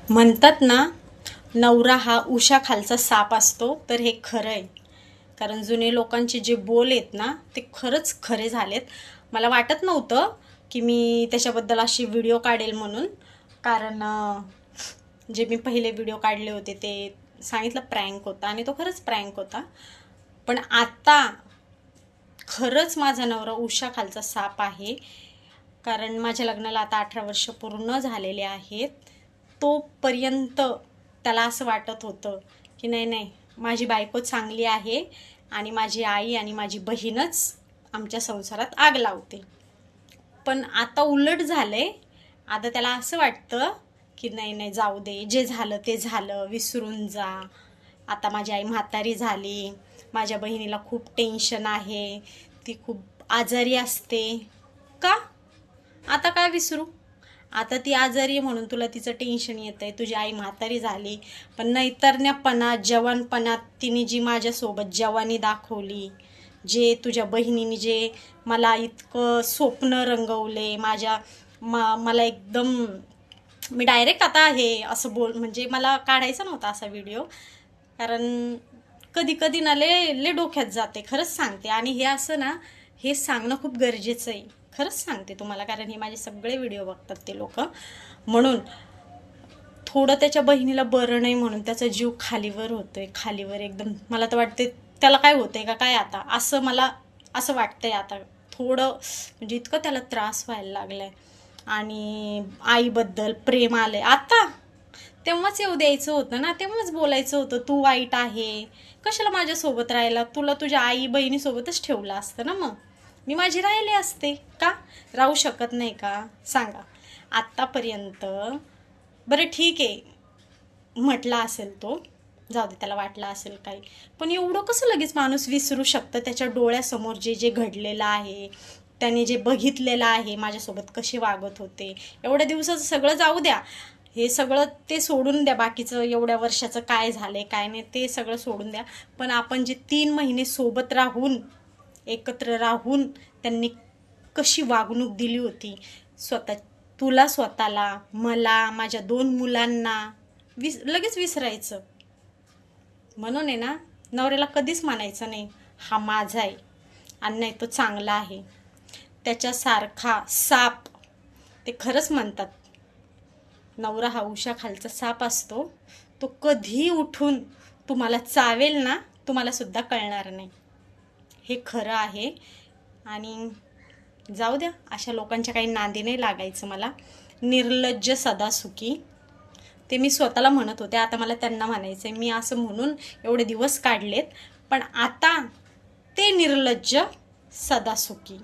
म्हणतात ना, नवरा हा उशाखालचा साप असतो, तर हे खरं आहे. कारण जुने लोकांचे जे बोल आहेत ना, ते खरंच खरे झालेत. मला वाटत नव्हतं की मी त्याच्याबद्दल अशी व्हिडिओ काढेल म्हणून. कारण जे मी पहिले व्हिडिओ काढले होते ते सांगितलं प्रँक होता, आणि तो खरंच प्रँक होता. पण आता खरंच माझा नवरा उशाखालचा साप आहे. कारण माझ्या लग्नाला आता 18 वर्ष पूर्ण झालेले आहेत. तोपर्यंत त्याला असं वाटत होतं की नाही नाही, माझी बायको चांगली आहे आणि माझी आई आणि माझी बहीणच आमच्या संसारात आग लावते. पण आता उलट झालंय. आता त्याला असं वाटतं की नाही नाही, जाऊ दे, जे झालं ते झालं, विसरून जा. आता माझी आई म्हातारी झाली, माझ्या बहिणीला खूप टेन्शन आहे, ती खूप आजारी असते. का आता काय विसरू? आता ती आजारी आहे म्हणून तुला तिचं टेन्शन येतंय. तुझी आई म्हातारी झाली, पण नैतरण्यापणात जवानपणात तिने जी माझ्यासोबत जवानी दाखवली, जे तुझ्या बहिणीने जे मला इतकं स्वप्न रंगवले, मला एकदम, मी डायरेक्ट आता हे असं म्हणजे मला काढायचा नव्हता असा व्हिडिओ. कारण कधी कधी ना ले डोक्यात जाते, खरंच सांगते. आणि हे असं ना, हे सांगणं खूप गरजेचं आहे, खरंच सांगते तुम्हाला. कारण हे माझे सगळे व्हिडिओ बघतात ते लोक. म्हणून थोडं त्याच्या बहिणीला बरं नाही म्हणून त्याचा जीव खालीवर होतोय, खालीवर एकदम. मला तर वाटते त्याला काय होतंय का काय आता, असं मला असं वाटतंय आता. थोडं म्हणजे इतकं त्याला त्रास व्हायला लागलाय. आणि आईबद्दल प्रेम आलंय आता. तेव्हाच येऊ द्यायचं होतं ना, तेव्हाच बोलायचं होतं तू वाईट आहे, कशाला माझ्यासोबत राहायला, तुला तुझ्या आई बहिणीसोबतच ठेवलं असतं ना. मग मी माझी राहिले असते का? राहू शकत नाही का सांगा? आत्तापर्यंत बरं ठीक आहे, म्हटला असेल तो, जाऊ दे, त्याला वाटलं असेल काही. पण एवढं कसं लगेच माणूस विसरू शकतं? त्याच्या डोळ्यासमोर जे जे घडलेलं आहे, त्याने जे बघितलेलं आहे, माझ्यासोबत कसे वागत होते, एवढ्या दिवसाचं सगळं जाऊ द्या, हे सगळं ते सोडून द्या. बाकीचं एवढ्या वर्षाचं काय झालंय काय नाही ते सगळं सोडून द्या. पण आपण जे 3 महिने सोबत राहून, एकत्र राहून त्यांनी कशी वागणूक दिली होती, तुला स्वतःला, मला, माझ्या 2 मुलांना लगेच विसरायचं. म्हणून आहे ना, नवऱ्याला कधीच म्हणायचं नाही हा माझा आहे आणि नाही तो चांगला आहे. त्याच्यासारखा साप, ते खरंच म्हणतात, नवरा हा उशाखालचा साप असतो. तो कधी उठून तुम्हाला चावेल ना, तुम्हाला सुद्धा कळणार नाही. हे खरं आहे. आणि जाऊ द्या, अशा लोकांच्या काही नादी नाही लागायचं मला. निर्लज्ज सदा सुखी, ते मी स्वतःला म्हणत होते, आता मला त्यांना म्हणायचंय. मी असं म्हणून एवढे दिवस काढलेत, पण आता ते निर्लज्ज सदा सुखी.